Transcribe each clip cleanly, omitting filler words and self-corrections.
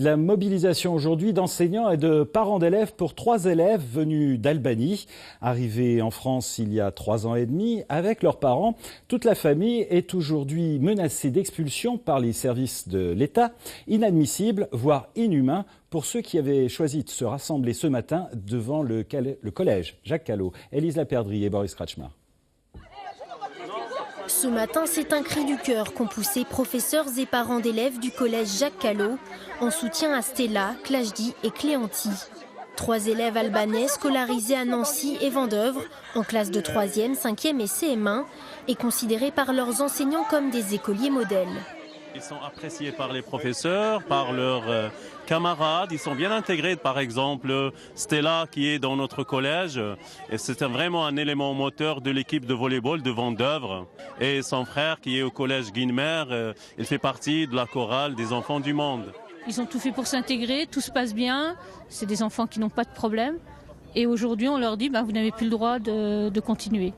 La mobilisation aujourd'hui d'enseignants et de parents d'élèves pour 3 élèves venus d'Albanie, arrivés en France il y a 3 ans et demi avec leurs parents. Toute la famille est aujourd'hui menacée d'expulsion par les services de l'État. Inadmissible, voire inhumain pour ceux qui avaient choisi de se rassembler ce matin devant le collège Jacques Callot. Élise Laperdrie et Boris Kratchmar. Ce matin, c'est un cri du cœur qu'ont poussé professeurs et parents d'élèves du collège Jacques Callot en soutien à Stella, Klajdi et Cléanti. 3 élèves albanais scolarisés à Nancy et Vendeuvre, en classe de 3e, 5e et CM1, et considérés par leurs enseignants comme des écoliers modèles. Ils sont appréciés par les professeurs, par leurs camarades. Ils sont bien intégrés. Par exemple, Stella qui est dans notre collège. Et c'est vraiment un élément moteur de l'équipe de volleyball de Vendeuvre. Et son frère qui est au collège Guinemer, il fait partie de la chorale des enfants du monde. Ils ont tout fait pour s'intégrer, tout se passe bien. C'est des enfants qui n'ont pas de problème. Et aujourd'hui, on leur dit vous n'avez plus le droit de continuer.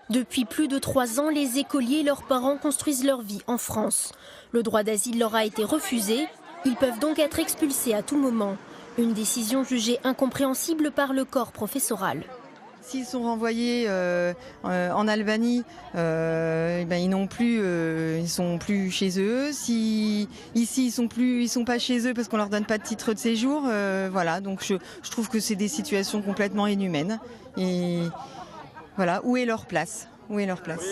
Depuis plus de 3 ans, les écoliers et leurs parents construisent leur vie en France. Le droit d'asile leur a été refusé. Ils peuvent donc être expulsés à tout moment. Une décision jugée incompréhensible par le corps professoral. S'ils sont renvoyés en Albanie, ils sont plus chez eux. Si ici ils sont pas chez eux parce qu'on leur donne pas de titre de séjour, voilà. Donc je trouve que c'est des situations complètement inhumaines. Et voilà, où est leur place ? Où est leur place ?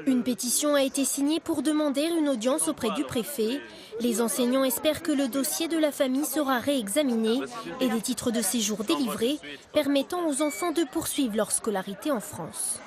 Une pétition a été signée pour demander une audience auprès du préfet. Les enseignants espèrent que le dossier de la famille sera réexaminé et des titres de séjour délivrés permettant aux enfants de poursuivre leur scolarité en France.